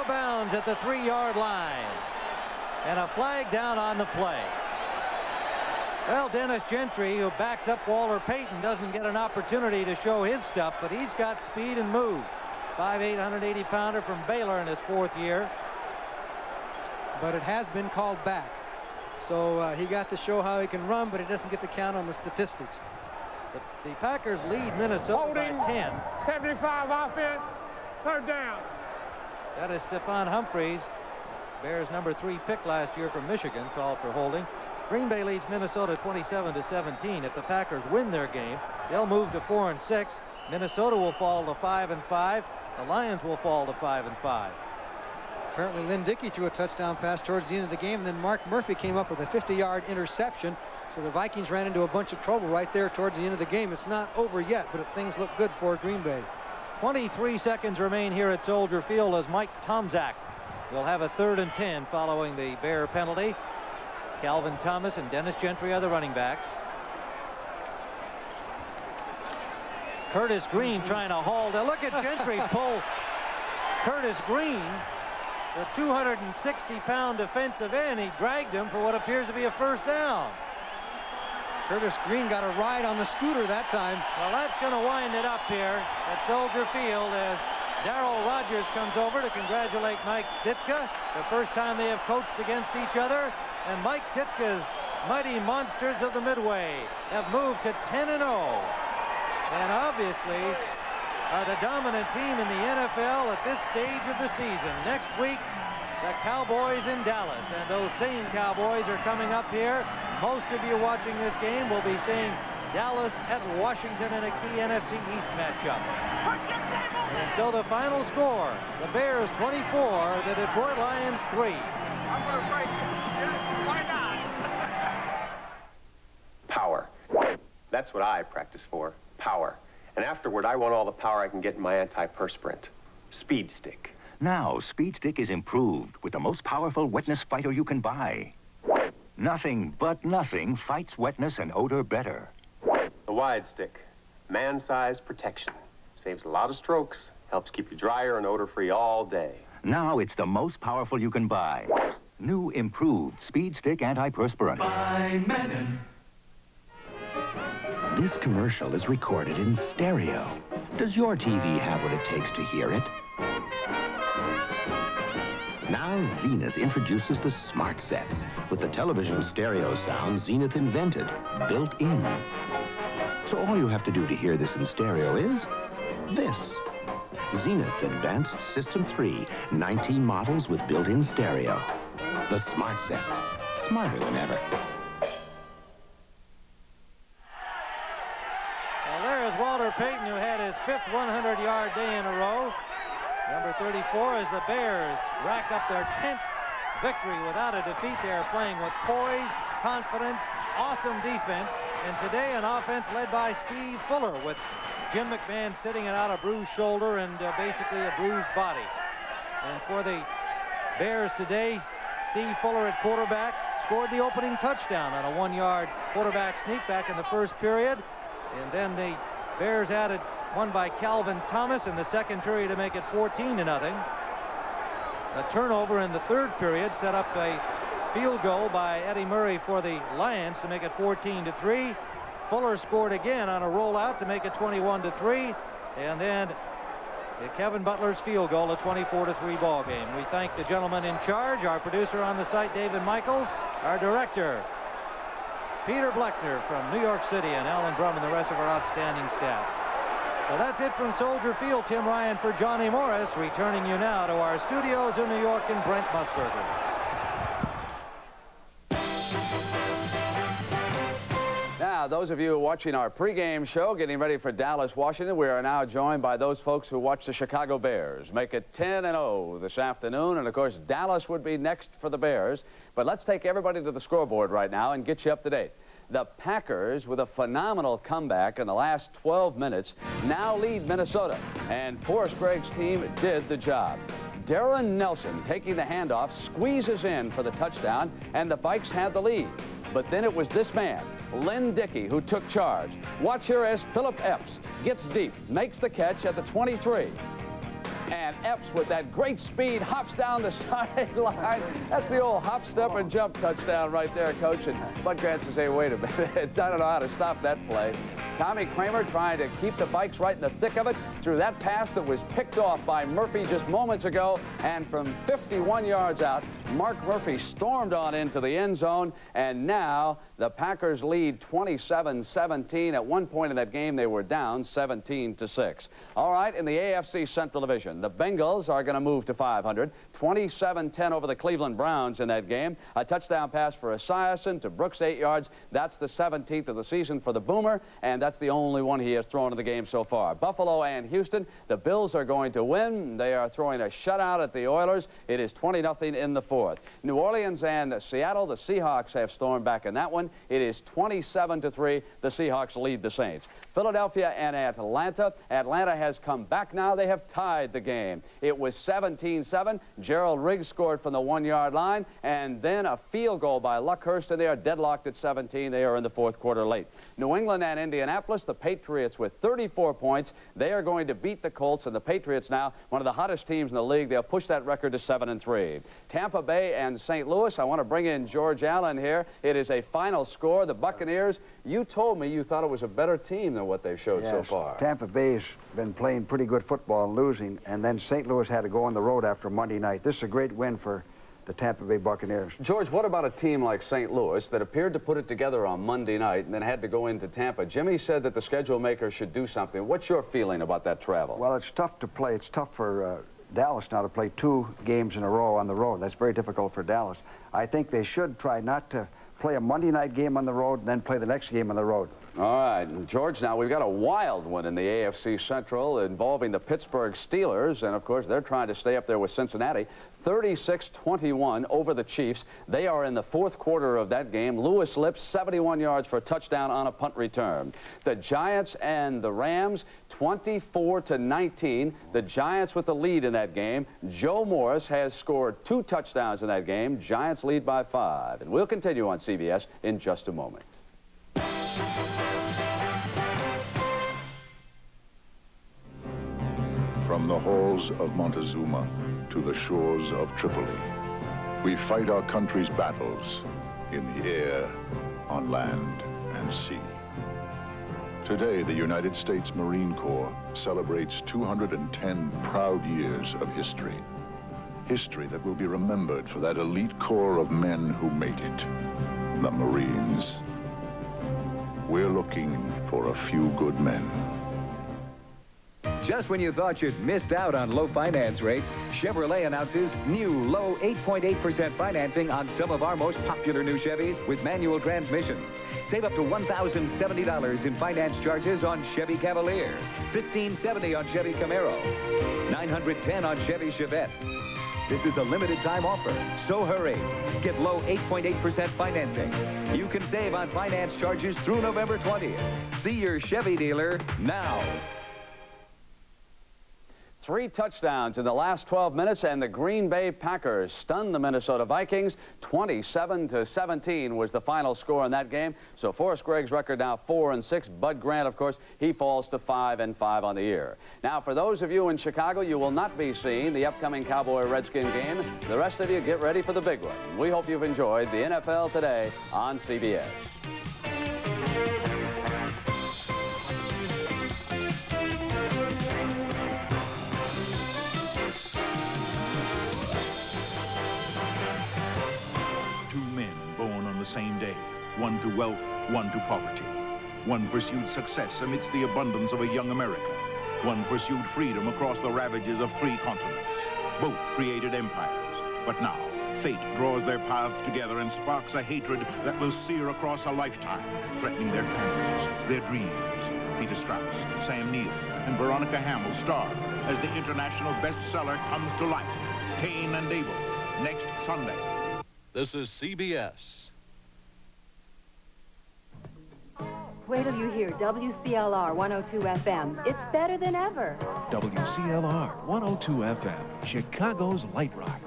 of bounds at the 3-yard line. And a flag down on the play. Well, Dennis Gentry, who backs up Walter Payton, doesn't get an opportunity to show his stuff, but he's got speed and moves. 5'8", 180-pounder from Baylor in his 4th year. But it has been called back. So he got to show how he can run, but he doesn't get to count on the statistics. The Packers lead Minnesota by 10. 75 offense, 3rd down. That is Stephon Humphreys, Bears' number 3 pick last year from Michigan, called for holding. Green Bay leads Minnesota 27-17. If the Packers win their game, they'll move to 4-6. Minnesota will fall to 5-5. The Lions will fall to 5-5. Apparently Lynn Dickey threw a touchdown pass towards the end of the game, and then Mark Murphy came up with a 50-yard interception. So the Vikings ran into a bunch of trouble right there towards the end of the game. It's not over yet, but things look good for Green Bay. 23 seconds remain here at Soldier Field as Mike Tomczak will have a 3rd and 10 following the Bear penalty. Calvin Thomas and Dennis Gentry are the running backs. Curtis Green trying to haul. Now look at Gentry pull Curtis Green, the 260-pound defensive end. He dragged him for what appears to be a 1st down. Curtis Green got a ride on the scooter that time. Well, that's going to wind it up here at Soldier Field as Darrell Rogers comes over to congratulate Mike Ditka. The first time they have coached against each other. And Mike Ditka's mighty Monsters of the Midway have moved to 10-0. And obviously are the dominant team in the NFL at this stage of the season. Next week, the Cowboys in Dallas. And those same Cowboys are coming up here. Most of you watching this game will be seeing Dallas at Washington in a key NFC East matchup. And so the final score, the Bears 24, the Detroit Lions 3. I'm going to break it. Why not? Power. That's what I practice for, power. And afterward, I want all the power I can get in my antiperspirant. Speed Stick. Now, Speed Stick is improved with the most powerful wetness fighter you can buy. Nothing but nothing fights wetness and odor better. The Wide Stick. Man-sized protection. Saves a lot of strokes. Helps keep you drier and odor-free all day. Now it's the most powerful you can buy. New improved Speed Stick antiperspirant. By Menon. This commercial is recorded in stereo. Does your TV have what it takes to hear it? Now Zenith introduces the Smart Sets with the television stereo sound Zenith invented, built in. So all you have to do to hear this in stereo is this. Zenith Advanced System 3, 19 models with built-in stereo. The Smart Sets, smarter than ever. Well, there is Walter Payton, who had his 5th 100-yard day in a row. Number 34 as the Bears rack up their 10th victory without a defeat. They are playing with poise, confidence, awesome defense, and today an offense led by Steve Fuller with Jim McMahon sitting it out a bruised shoulder and basically a bruised body. And for the Bears today, Steve Fuller at quarterback scored the opening touchdown on a 1-yard quarterback sneak back in the 1st period. And then the Bears added one by Calvin Thomas in the 2nd period to make it 14-0. A turnover in the 3rd period set up a field goal by Eddie Murray for the Lions to make it 14-3. Fuller scored again on a rollout to make it 21-3. And then Kevin Butler's field goal, a 24-3 ball game. We thank the gentleman in charge, our producer on the site, David Michaels, our director, Peter Bleckner from New York City, and Alan Brum and the rest of our outstanding staff. So that's it from Soldier Field. Tim Ryan for Johnny Morris, returning you now to our studios in New York and Brent Musburger. Now, those of you watching our pregame show, getting ready for Dallas, Washington, we are now joined by those folks who watch the Chicago Bears. Make it 10-0 this afternoon, and of course, Dallas would be next for the Bears. But let's take everybody to the scoreboard right now and get you up to date. The Packers, with a phenomenal comeback in the last 12 minutes, now lead Minnesota. And Forrest Gregg's team did the job. Darren Nelson, taking the handoff, squeezes in for the touchdown, and the Vikes had the lead. But then it was this man, Lynn Dickey, who took charge. Watch here as Philip Epps gets deep, makes the catch at the 23. And Epps with that great speed hops down the sideline. That's the old hop, step, and jump touchdown right there, Coach. And Bud Grant says, hey, wait a minute. I don't know how to stop that play. Tommy Kramer trying to keep the Vikes right in the thick of it through that pass that was picked off by Murphy just moments ago. And from 51 yards out, Mark Murphy stormed on into the end zone. And now the Packers lead 27-17. At one point in that game, they were down 17-6. All right, in the AFC Central Division, the Bengals are going to move to 500. 27-10 over the Cleveland Browns in that game. A touchdown pass for Esiason to Brooks, 8 yards. That's the 17th of the season for the Boomer, and that's the only one he has thrown in the game so far. Buffalo and Houston, the Bills are going to win. They are throwing a shutout at the Oilers. It is 20-0 in the fourth. New Orleans and Seattle, the Seahawks have stormed back in that one. It is 27-3. The Seahawks lead the Saints. Philadelphia and Atlanta. Atlanta has come back now. They have tied the game. It was 17-7. Gerald Riggs scored from the 1-yard line, and then a field goal by Luckhurst, and they are deadlocked at 17. They are in the fourth quarter late. New England and Indianapolis, the Patriots with 34 points. They are going to beat the Colts, and the Patriots now, one of the hottest teams in the league. They'll push that record to 7-3. Tampa Bay and St. Louis. I want to bring in George Allen here. It is a final score. The Buccaneers, you told me you thought it was a better team than what they showed so far. Tampa Bay's been playing pretty good football and losing, and then St. Louis had to go on the road after Monday night. This is a great win for the Tampa Bay Buccaneers. George, what about a team like St. Louis that appeared to put it together on Monday night and then had to go into Tampa? Jimmy said that the schedule maker should do something. What's your feeling about that travel? Well, it's tough to play. It's tough for Dallas now to play 2 games in a row on the road. That's very difficult for Dallas. I think they should try not to play a Monday night game on the road and then play the next game on the road. All right, and George, now we've got a wild one in the AFC Central involving the Pittsburgh Steelers, and of course they're trying to stay up there with Cincinnati. 36-21 over the Chiefs. They are in the fourth quarter of that game. Lewis Lips, 71 yards for a touchdown on a punt return. The Giants and the Rams, 24-19. The Giants with the lead in that game. Joe Morris has scored 2 touchdowns in that game. Giants lead by 5. And we'll continue on CBS in just a moment. From the halls of Montezuma to the shores of Tripoli, we fight our country's battles in the air, on land, and sea. Today, the United States Marine Corps celebrates 210 proud years of history. History that will be remembered for that elite corps of men who made it, the Marines. We're looking for a few good men. Just when you thought you'd missed out on low finance rates, Chevrolet announces new low 8.8% financing on some of our most popular new Chevys with manual transmissions. Save up to $1,070 in finance charges on Chevy Cavalier, $1,570 on Chevy Camaro, $910 on Chevy Chevette. This is a limited time offer, so hurry. Get low 8.8% financing. You can save on finance charges through November 20th. See your Chevy dealer now. 3 touchdowns in the last 12 minutes, and the Green Bay Packers stunned the Minnesota Vikings. 27-17 was the final score in that game. So Forrest Gregg's record now 4-6. Bud Grant, of course, he falls to 5-5 on the year. Now, for those of you in Chicago, you will not be seeing the upcoming Cowboy-Redskin game. The rest of you, get ready for the big one. We hope you've enjoyed the NFL Today on CBS. Same day, one to wealth, one to poverty. One pursued success amidst the abundance of a young America. One pursued freedom across the ravages of 3 continents. Both created empires, but now fate draws their paths together and sparks a hatred that will sear across a lifetime, threatening their families, their dreams. Peter Strauss, Sam Neill, and Veronica Hamill star as the international bestseller comes to life. Cain and Abel, next Sunday. This is CBS. Wait till you hear WCLR 102 FM. It's better than ever. WCLR 102 FM, Chicago's Light Rock.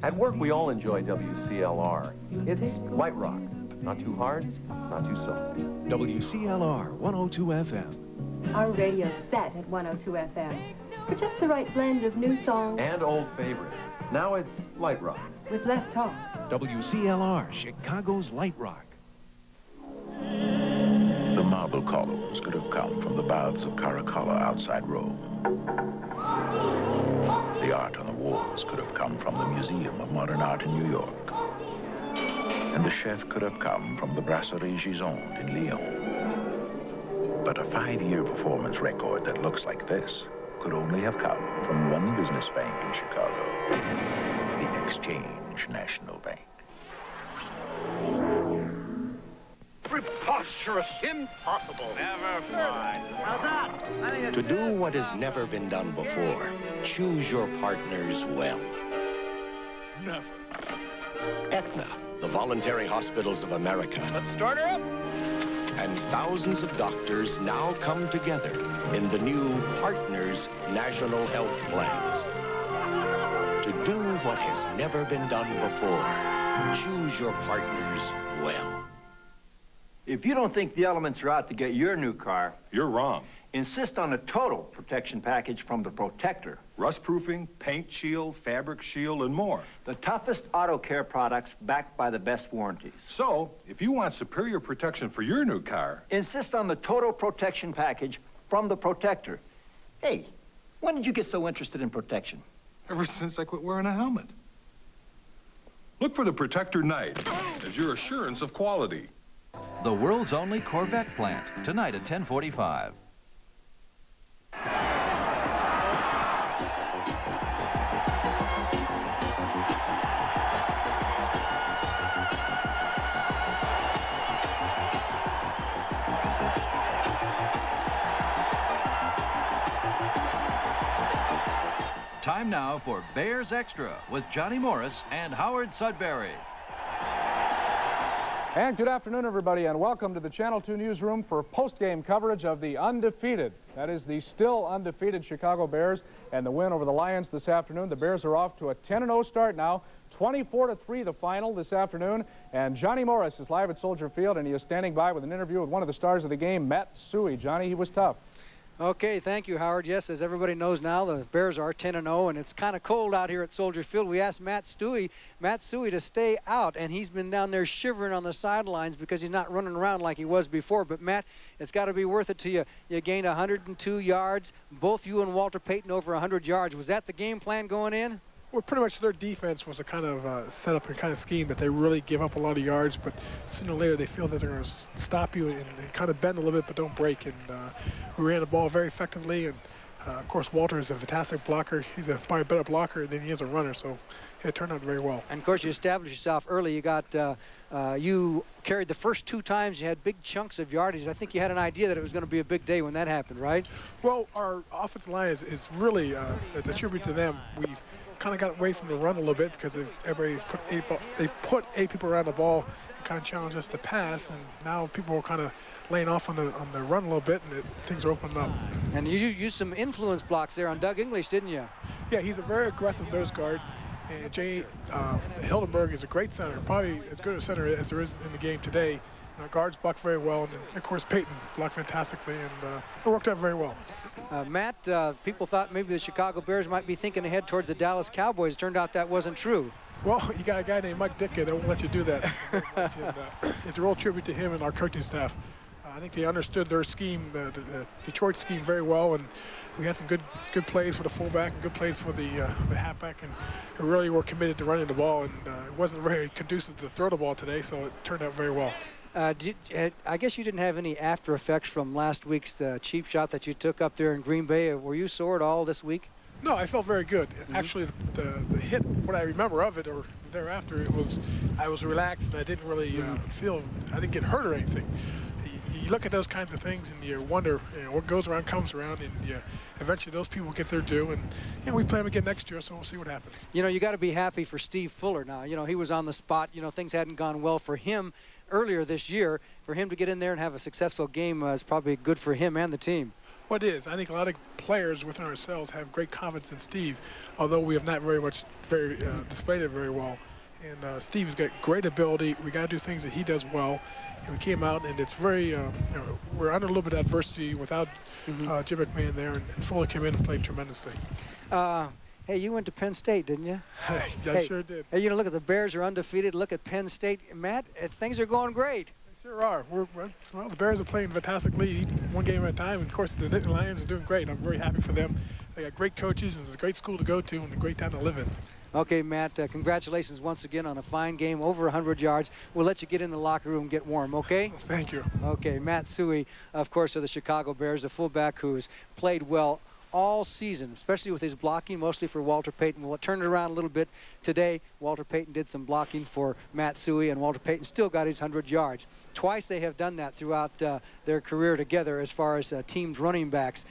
At work, we all enjoy WCLR. It's light rock. Not too hard, not too soft. WCLR 102 FM, Our radio's set at 102 FM for just the right blend of new songs And old favorites. Now it's light rock. with less talk. WCLR, Chicago's Light Rock. The marble columns could have come from the baths of Caracalla outside Rome. The art on the walls could have come from the Museum of Modern Art in New York. And the chef could have come from the Brasserie Gisonde in Lyon. But a 5-year performance record that looks like this could only have come from one business bank in Chicago, the Exchange National Bank. Preposterous. Impossible. Never mind. How's that? To do what has never been done before, choose your partners well. Never. Aetna, the Voluntary Hospitals of America, Let's start her up. and thousands of doctors now come together in the new Partners National Health Plans. To do what has never been done before, choose your partners well. If you don't think the elements are out to get your new car, you're wrong. Insist on a total protection package from the Protector. Rust-proofing, paint shield, fabric shield, and more. The toughest auto care products backed by the best warranties. So, if you want superior protection for your new car, insist on the total protection package from the Protector. Hey, when did you get so interested in protection? ever since I quit wearing a helmet. Look for the Protector Knight as your assurance of quality. The world's only Corvette plant, tonight at 10:45. Time now for Bears Extra with Johnny Morris and Howard Sudbury. And good afternoon, everybody, and welcome to the Channel 2 newsroom for post-game coverage of the undefeated, that is the still undefeated Chicago Bears, and the win over the Lions this afternoon. The Bears are off to a 10-0 start now, 24-3 the final this afternoon, and Johnny Morris is live at Soldier Field, and he is standing by with an interview with one of the stars of the game, Matt Suhey. Johnny, he was tough. Okay, thank you, Howard. Yes, as everybody knows now, the Bears are 10-0, and it's kind of cold out here at Soldier Field. We asked Matt Suhey to stay out, and he's been down there shivering on the sidelines because he's not running around like he was before. But, Matt, it's got to be worth it to you. You gained 102 yards, both you and Walter Payton over 100 yards. Was that the game plan going in? Well, pretty much their defense was a kind of setup and kind of scheme that they really give up a lot of yards, but sooner or later they feel that they're going to stop you and kind of bend a little bit but don't break. And we ran the ball very effectively, and of course Walter is a fantastic blocker. He's probably a better blocker than he is a runner, so it turned out very well. And of course you established yourself early. You got you carried the first 2 times. You had big chunks of yardage. I think you had an idea that it was going to be a big day when that happened, right? Well, our offensive line is really a tribute to them. We've kind of got away from the run a little bit because they put 8 people around the ball and kind of challenged us to pass, and now people are kind of laying off on the run a little bit, and things are opening up. And you used some influence blocks there on Doug English, didn't you? Yeah, he's a very aggressive nose guard, and Jay Hildenberg is a great center, probably as good a center as there is in the game today. And our guards blocked very well, and of course Payton blocked fantastically, and it worked out very well. Matt, people thought maybe the Chicago Bears might be thinking ahead towards the Dallas Cowboys. It turned out that wasn't true. Well, you got a guy named Mike Ditka that won't let you do that. It's a real tribute to him and our coaching staff. I think they understood their scheme, the Detroit scheme, very well, and we had some good plays for the fullback and good plays for the halfback, and we really were committed to running the ball, and it wasn't very conducive to throw the ball today, so it turned out very well. I guess you didn't have any after effects from last week's cheap shot that you took up there in Green Bay. Were you sore at all this week? No, I felt very good. Actually, the hit, what I remember of it, or thereafter, I was relaxed. And I didn't really I didn't get hurt or anything. You look at those kinds of things and you wonder, what goes around comes around, and eventually those people get their due, and we play them again next year, so we'll see what happens. You got to be happy for Steve Fuller now. He was on the spot. Things hadn't gone well for him earlier this year. For him to get in there and have a successful game is probably good for him and the team. Well, it is. I think a lot of players within ourselves have great confidence in Steve, although we have not displayed it very well. And Steve's got great ability. We got to do things that he does well. we came out, and it's very, you know, we're under a little bit of adversity without Jim McMahon there, and Fuller came in and played tremendously. Hey, you went to Penn State, didn't you? I sure did. Hey, you know, look at the Bears are undefeated. Look at Penn State. Matt, things are going great. They sure are. Well, the Bears are playing fantastically, one game at a time, and of course the Lions are doing great. I'm very happy for them. They got great coaches, it's a great school to go to, and a great town to live in. Okay, Matt, congratulations once again on a fine game, over 100 yards. We'll let you get in the locker room and get warm, okay? Thank you. Okay, Matt Suhey, of course, of the Chicago Bears, a fullback who's played well all season, especially with his blocking, mostly for Walter Payton. We'll turn it around a little bit today. Walter Payton did some blocking for Matt Suhey, and Walter Payton still got his 100 yards. Twice they have done that throughout their career together as far as teams running backs.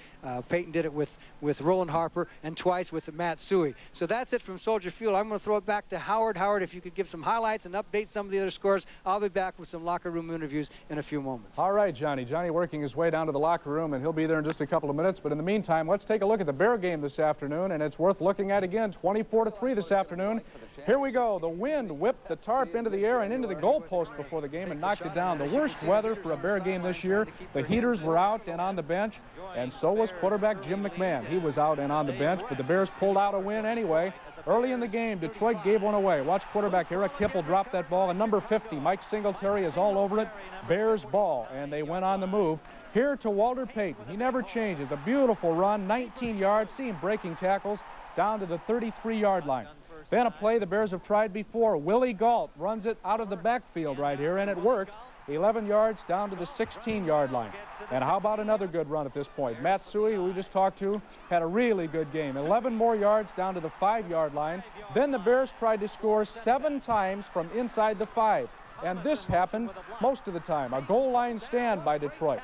Payton did it with Roland Harper and twice with Matt Suhey. So that's it from Soldier Field. I'm going to throw it back to Howard. Howard, if you could give some highlights and update some of the other scores, I'll be back with some locker room interviews in a few moments. All right, Johnny. Johnny working his way down to the locker room, and he'll be there in just a couple of minutes. But in the meantime, let's take a look at the Bear game this afternoon, and it's worth looking at again. 24-3 this afternoon. Here we go. The wind whipped the tarp into the air and into the goalpost before the game and knocked it down. The worst weather for a Bear game this year. The heaters were out and on the bench, and so was quarterback Jim McMahon. He was out and on the bench, but the Bears pulled out a win anyway. Early in the game, Detroit gave one away. Watch quarterback Eric Hipple drop that ball, and number 50, Mike Singletary, is all over it. Bears ball, and they went on the move. Here to Walter Payton. He never changes. A beautiful run, 19 yards. See him breaking tackles down to the 33-yard line. Then a play the Bears have tried before. Willie Galt runs it out of the backfield right here, and it worked. 11 yards down to the 16-yard line. And how about another good run at this point? Matt Suhey, who we just talked to, had a really good game. 11 more yards down to the 5-yard line. Then the Bears tried to score 7 times from inside the 5. And this happened most of the time. A goal line stand by Detroit.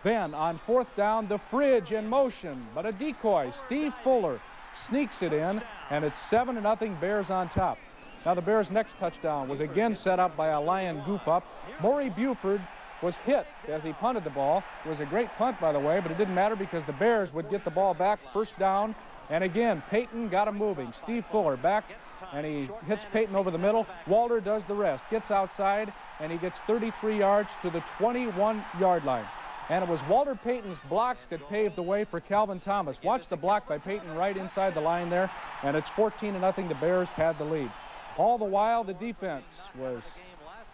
Then on 4th down, the Fridge in motion, but a decoy. Steve Fuller sneaks it in, and it's 7-0 Bears on top. Now the Bears' next touchdown was again set up by a Lion goof-up. Maury Buford was hit as he punted the ball. It was a great punt, by the way, but it didn't matter because the Bears would get the ball back, first down. And again, Payton got him moving. Steve Fuller back, and he hits Payton over the middle. Walter does the rest, gets outside, and he gets 33 yards to the 21-yard line. And it was Walter Payton's block that paved the way for Calvin Thomas. Watch the block by Payton right inside the line there, and it's 14-0. The Bears had the lead. All the while, the defense was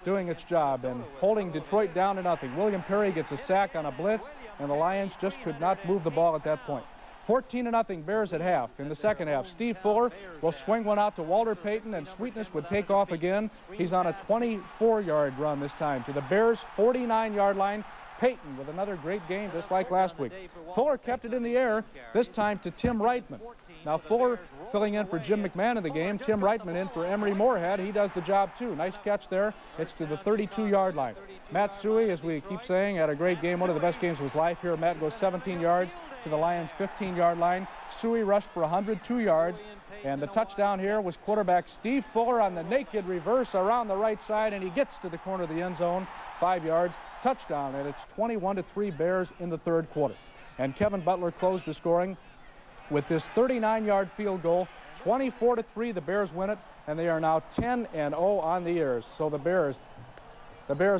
doing its job and holding Detroit down to nothing. William Perry gets a sack on a blitz, and the Lions just could not move the ball at that point. 14-0 Bears at half. In the second half, Steve Fuller will swing one out to Walter Payton, and Sweetness would take off again. He's on a 24-yard run this time to the Bears' 49-yard line. Payton with another great game just like last week. Fuller kept it in the air, this time to Tim Reitman. Now Fuller filling in for Jim McMahon in the game. Tim Reitman in for Emery Moorhead. He does the job too. Nice catch there. It's to the 32-yard line. Matt Suhey, as we keep saying, had a great game. One of the best games of his life here. Matt goes 17 yards to the Lions' 15-yard line. Suhey rushed for 102 yards. And the touchdown here was quarterback Steve Fuller on the naked reverse around the right side, and he gets to the corner of the end zone, 5 yards. Touchdown, and it's 21-3 Bears in the third quarter. And Kevin Butler closed the scoring with this 39-yard field goal. 24-3, the Bears win it, and they are now 10-0 on the years. So the Bears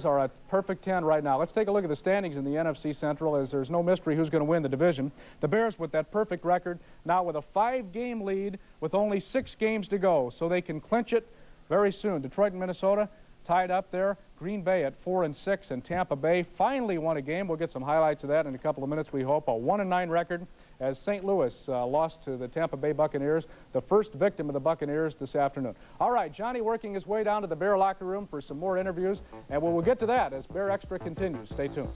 are at perfect 10 right now. Let's take a look at the standings in the NFC Central, as there's no mystery who's going to win the division. The Bears with that perfect record, now with a 5-game lead with only 6 games to go, so they can clinch it very soon. Detroit and Minnesota tied up there. Green Bay at 4-6, and Tampa Bay finally won a game. We'll get some highlights of that in a couple of minutes, we hope. A 1-9 record as St. Louis lost to the Tampa Bay Buccaneers, the first victim of the Buccaneers this afternoon. All right, Johnny working his way down to the Bear locker room for some more interviews, and we'll get to that as Bear Extra continues. Stay tuned.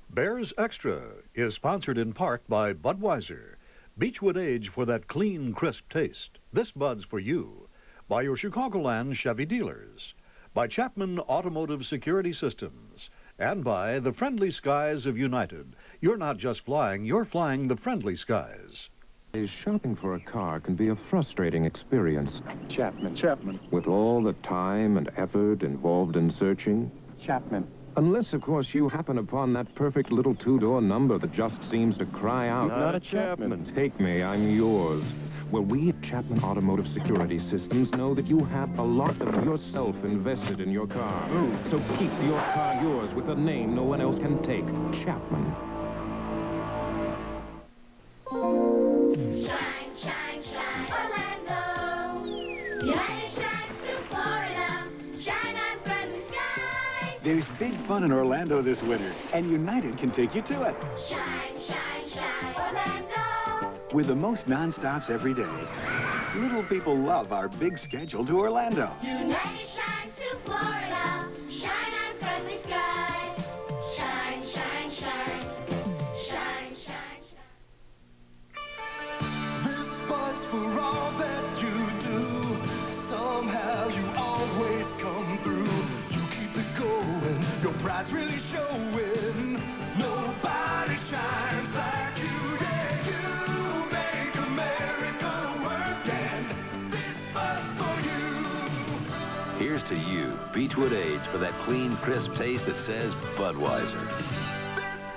Bears Extra is sponsored in part by Budweiser. Beechwood Age for that clean, crisp taste. This Bud's for you. By your Chicagoland Chevy dealers. By Chapman Automotive Security Systems, and by the Friendly Skies of United. You're not just flying, you're flying the friendly skies. Shopping for a car can be a frustrating experience. Chapman. With all the time and effort involved in searching. Chapman. Unless, of course, you happen upon that perfect little 2-door number that just seems to cry out. Not a Chapman. Take me, I'm yours. Well, we at Chapman Automotive Security Systems know that you have a lot of yourself invested in your car. So keep your car yours with a name no one else can take. Chapman. Shine, shine, shine, Orlando. United shines to Florida. Shine on friendly skies. There's big fun in Orlando this winter, and United can take you to it. Shine, shine, shine, Orlando. With the most non-stops every day. Little people love our big schedule to Orlando. United shines to Florida. Shine on friendly skies. Shine, shine, shine. Shine, shine, shine. This bud's for all that you do. Somehow you always come through. You keep it going. Your pride's really showing. Nobody shines like you. Yeah, you make America work, and this bud's for you. Here's to you, Beechwood Age, for that clean, crisp taste that says Budweiser.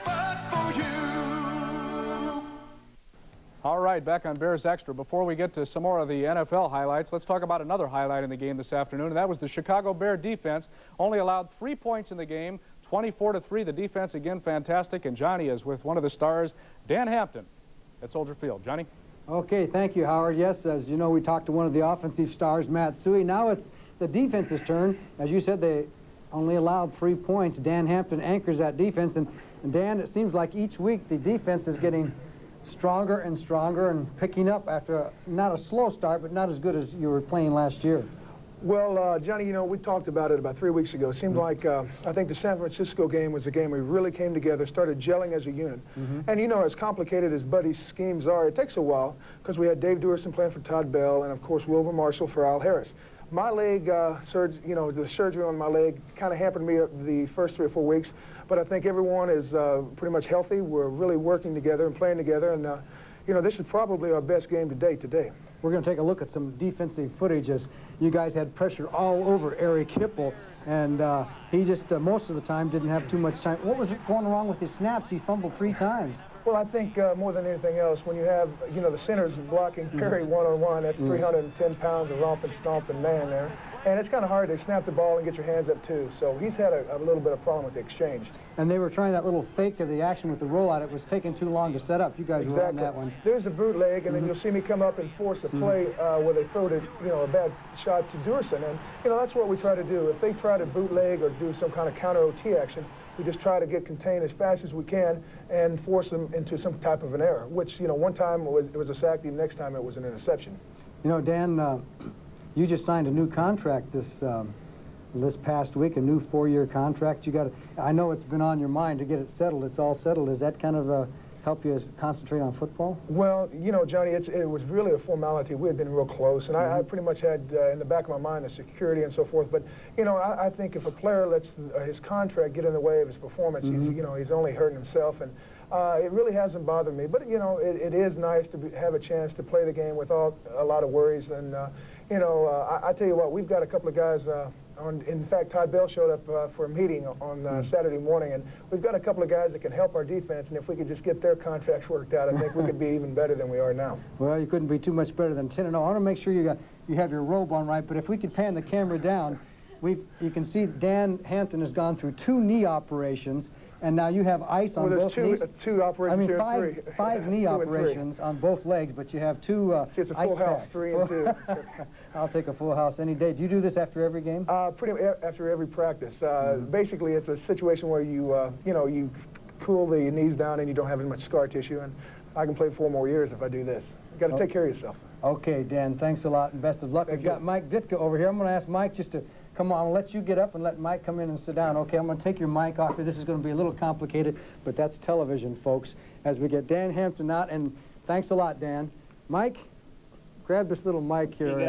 Bud's for you. All right, back on Bears Extra. Before we get to some more of the NFL highlights, let's talk about another highlight in the game this afternoon, and that was the Chicago Bear defense. Only allowed 3 points in the game, 24-3. The defense, again, fantastic. And Johnny is with one of the stars, Dan Hampton, at Soldier Field. Johnny? Okay, thank you, Howard. Yes, as you know, we talked to one of the offensive stars, Matt Suey. Now it's the defense's turn. As you said, they only allowed 3 points. Dan Hampton anchors that defense. And Dan, it seems like each week the defense is getting stronger and stronger and picking up after not a slow start, but not as good as you were playing last year. Well, Johnny, you know, we talked about it about 3 weeks ago. It seemed like, I think the San Francisco game was the game we really came together, started gelling as a unit. And, you know, as complicated as Buddy's schemes are, it takes a while because we had Dave Duerson playing for Todd Bell and, of course, Wilbur Marshall for Al Harris. My leg, the surgery on my leg kind of hampered me the first 3 or 4 weeks, but I think everyone is pretty much healthy. We're really working together and playing together, and, you know, this is probably our best game to date today. We're going to take a look at some defensive footage as you guys had pressure all over Eric Hipple, and he just most of the time didn't have too much time. What was going wrong with his snaps? He fumbled 3 times. Well, I think more than anything else, when you have, you know, the centers blocking Perry one-on-one, that's 310 pounds of romping, stomping man there. And it's kind of hard to snap the ball and get your hands up, too. So he's had a little bit of problem with the exchange. And they were trying that little fake of the action with the rollout. It was taking too long to set up. You guys were on that one. There's a bootleg, and then you'll see me come up and force a play where they throw a bad shot to Duerson. And, you know, that's what we try to do. If they try to bootleg or do some kind of counter OT action, we just try to get contained as fast as we can and force them into some type of an error, which, you know, one time it was a sack, the next time it was an interception. You know, Dan, you just signed a new contract this past week, a new 4-year contract. You got. I know it's been on your mind to get it settled. It's all settled. Does that kind of help you concentrate on football? Well, you know, Johnny, it was really a formality. We had been real close, and I pretty much had in the back of my mind the security and so forth. But, you know, I think if a player lets his contract get in the way of his performance, he's only hurting himself. And it really hasn't bothered me. But, you know, it is nice to have a chance to play the game without a lot of worries. And, you know, I tell you what, we've got a couple of guys in fact, Todd Bell showed up for a meeting on Saturday morning, and we've got a couple of guys that can help our defense, and if we could just get their contracts worked out, I think we could be even better than we are now. Well, you couldn't be too much better than 10-0. I want to make sure you have your robe on right, but if we could pan the camera down, you can see Dan Hampton has gone through 2 knee operations, and now you have ice on both knees. Two operations. I mean, five knee operations on both legs, but you have 2 See, it's a full house, 3 and 2. I'll take a full house any day. Do you do this after every game? Pretty after every practice. Basically, it's a situation where you cool the knees down and you don't have as much scar tissue, and I can play 4 more years if I do this. You got to take care of yourself. Okay, Dan. Thanks a lot and best of luck. We've got Mike Ditka over here. I'm going to ask Mike just to come on. I'll let you get up and let Mike come in and sit down. Okay, I'm going to take your mic off here. This is going to be a little complicated, but that's television, folks, as we get Dan Hampton out. And thanks a lot, Dan. Mike, grab this little mic here,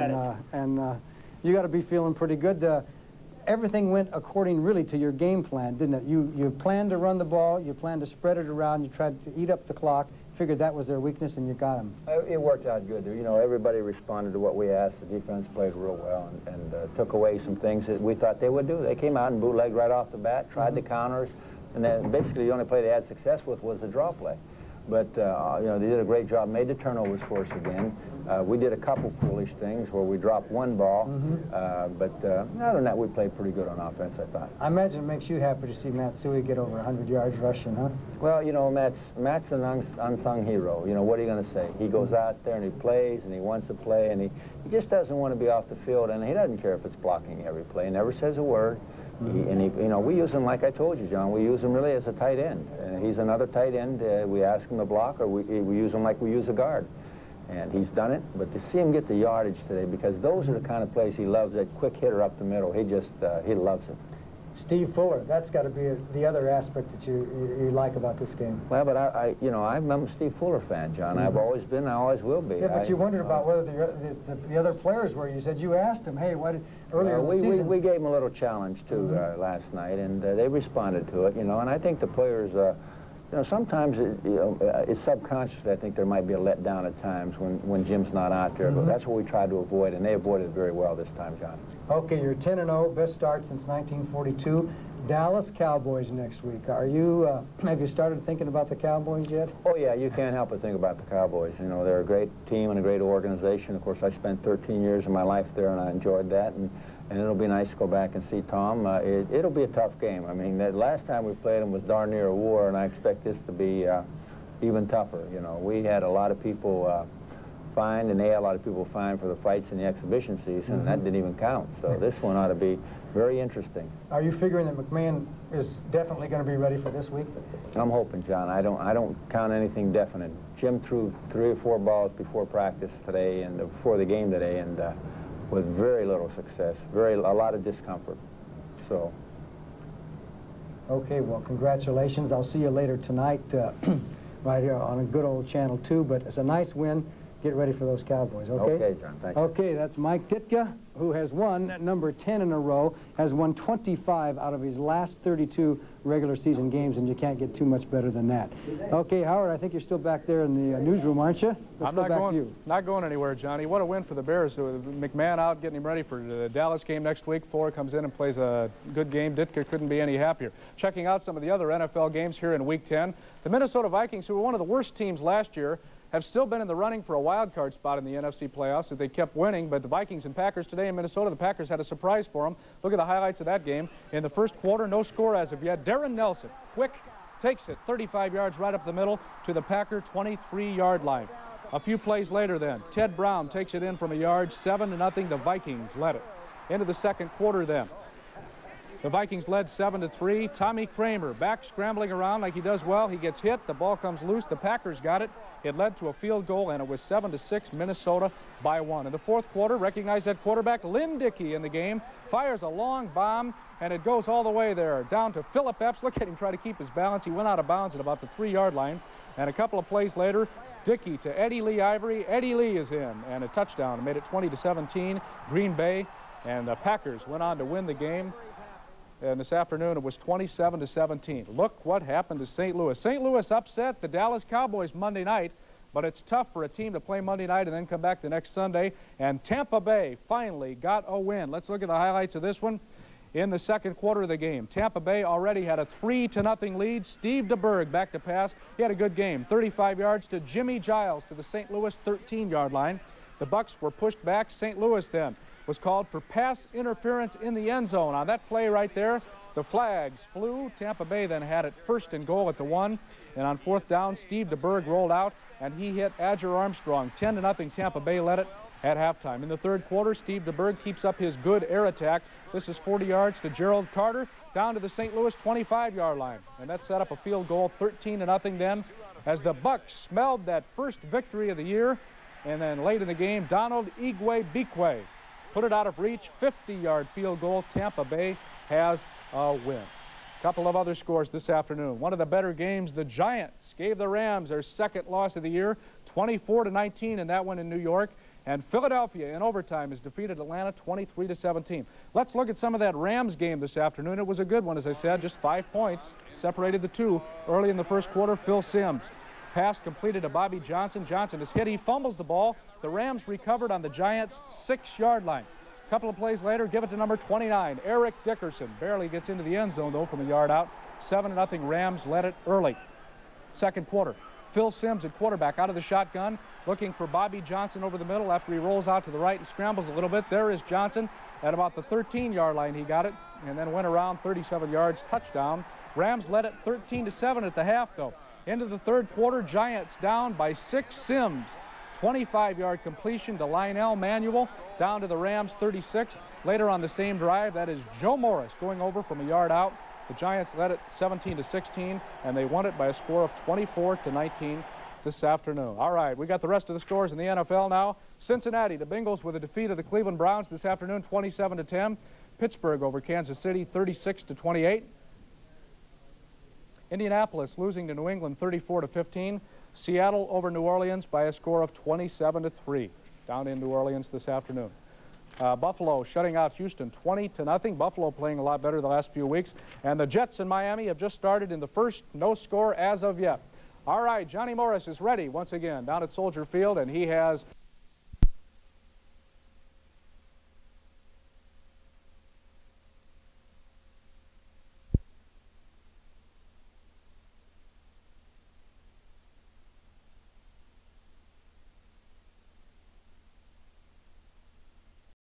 and you got to be feeling pretty good. Everything went according, really, to your game plan, didn't it? You planned to run the ball, you planned to spread it around, you tried to eat up the clock, figured that was their weakness, and you got them. It worked out good. You know, everybody responded to what we asked. The defense played real well and took away some things that we thought they would do. They came out and bootlegged right off the bat, tried the counters, and then basically the only play they had success with was the draw play. But, you know, they did a great job, made the turnovers for us again. We did a couple foolish things where we dropped one ball, but other than that, we played pretty good on offense, I thought. I imagine it makes you happy to see Matsui get over 100 yards rushing, huh? Well, you know, Matt's an unsung hero. You know, what are you going to say? He goes out there and he plays, and he wants to play, and he just doesn't want to be off the field, and he doesn't care if it's blocking every play. He never says a word. You know, we use him, like I told you, John, we use him really as a tight end. He's another tight end. We ask him to block, or we use him like we use a guard. And he's done it, but to see him get the yardage today, because those are the kind of plays he loves, that quick hitter up the middle, he loves it. Steve Fuller, that's got to be the other aspect that you like about this game. Well, but I'm a Steve Fuller fan, John. I've always been, I always will be. Yeah, but you wondered about whether the other players were. You said you asked him, hey, what earlier in the season? We gave him a little challenge, too, last night, and they responded to it, you know, and I think the players, you know, sometimes it's subconscious. I think there might be a letdown at times when Jim's not out there, but that's what we tried to avoid, and they avoided it very well this time, John. Okay, you're 10-0, best start since 1942. Dallas Cowboys next week. Are you? Have you started thinking about the Cowboys yet? Oh yeah, you can't help but think about the Cowboys. You know, they're a great team and a great organization. Of course, I spent 13 years of my life there, and I enjoyed that. And it'll be nice to go back and see Tom. It'll be a tough game. I mean, the last time we played them was darn near a war, and I expect this to be even tougher. You know, we had a lot of people fined, and they had a lot of people fined for the fights in the exhibition season, and that didn't even count. So this one ought to be very interesting. Are you figuring that McMahon is definitely going to be ready for this week? I'm hoping, John. I don't count anything definite. Jim threw 3 or 4 balls before practice today and before the game today, and with very little success, a lot of discomfort. So. Okay, well, congratulations. I'll see you later tonight right here on a good old Channel 2, but it's a nice win. Get ready for those Cowboys, okay? Okay, John, thank you. Okay, that's Mike Ditka, who has won number 10 in a row, has won 25 out of his last 32 regular season games, and you can't get too much better than that. Okay, Howard, I think you're still back there in the newsroom, aren't you? I'm not going anywhere, Johnny. What a win for the Bears. McMahon out getting him ready for the Dallas game next week. Fuller comes in and plays a good game. Ditka couldn't be any happier. Checking out some of the other NFL games here in Week 10. The Minnesota Vikings, who were one of the worst teams last year, have still been in the running for a wild card spot in the NFC playoffs that they kept winning, but the Vikings and Packers today in Minnesota, the Packers had a surprise for them. Look at the highlights of that game. In the first quarter, no score as of yet. Darren Nelson, quick, takes it 35 yards right up the middle to the Packer 23-yard line. A few plays later then, Ted Brown takes it in from a yard, 7-0, the Vikings led it. Into the second quarter then. The Vikings led 7-3. Tommy Kramer back scrambling around like he does well. He gets hit. The ball comes loose. The Packers got it. It led to a field goal, and it was 7-6, Minnesota by 1. In the fourth quarter, recognize that quarterback, Lynn Dickey, in the game, fires a long bomb, and it goes all the way there, down to Philip Epps. Look at him try to keep his balance. He went out of bounds at about the 3-yard line, and a couple of plays later, Dickey to Eddie Lee Ivory. Eddie Lee is in, and a touchdown. It made it 20-17, Green Bay, and the Packers went on to win the game. And this afternoon, it was 27-17. Look what happened to St. Louis. St. Louis upset the Dallas Cowboys Monday night, but it's tough for a team to play Monday night and then come back the next Sunday. And Tampa Bay finally got a win. Let's look at the highlights of this one. In the second quarter of the game, Tampa Bay already had a 3-0 lead. Steve DeBerg back to pass. He had a good game. 35 yards to Jimmy Giles to the St. Louis 13-yard line. The Bucks were pushed back. St. Louis then was called for pass interference in the end zone. On that play right there, the flags flew. Tampa Bay then had it 1st and goal at the 1. And on 4th down, Steve DeBerg rolled out, and he hit Adger Armstrong. 10-0, Tampa Bay led it at halftime. In the third quarter, Steve DeBerg keeps up his good air attack. This is 40 yards to Gerald Carter, down to the St. Louis 25-yard line. And that set up a field goal, 13-0 then, as the Bucks smelled that first victory of the year. And then late in the game, Donald Igwe-Bikwe put it out of reach, 50-yard field goal. Tampa Bay has a win. A couple of other scores this afternoon. One of the better games, the Giants gave the Rams their second loss of the year, 24-19 in that one in New York. And Philadelphia in overtime has defeated Atlanta 23-17. Let's look at some of that Rams game this afternoon. It was a good one, as I said, just 5 points separated the two. Early in the first quarter, Phil Simms. Pass completed to Bobby Johnson. Johnson is hit. He fumbles the ball. The Rams recovered on the Giants' 6-yard line. A couple of plays later, give it to number 29, Eric Dickerson. Barely gets into the end zone, though, from a yard out. 7-0, Rams led it early. Second quarter, Phil Simms at quarterback out of the shotgun, looking for Bobby Johnson over the middle after he rolls out to the right and scrambles a little bit. There is Johnson at about the 13-yard line. He got it and then went around 37 yards, touchdown. Rams led it 13-7 at the half, though. Into the third quarter, Giants down by 6. Simms, 25-yard completion to Lionel Manuel, down to the Rams 36. Later on the same drive, that is Joe Morris going over from a yard out. The Giants led it 17-16, and they won it by a score of 24-19 this afternoon. All right, we got the rest of the scores in the NFL now. Cincinnati, the Bengals with a defeat of the Cleveland Browns this afternoon, 27-10. Pittsburgh over Kansas City, 36-28. Indianapolis losing to New England 34-15. Seattle over New Orleans by a score of 27-3 down in New Orleans this afternoon. Buffalo shutting out Houston 20-0. Buffalo playing a lot better the last few weeks. And the Jets in Miami have just started in the first, no score as of yet. All right, Johnny Morris is ready once again down at Soldier Field, and he has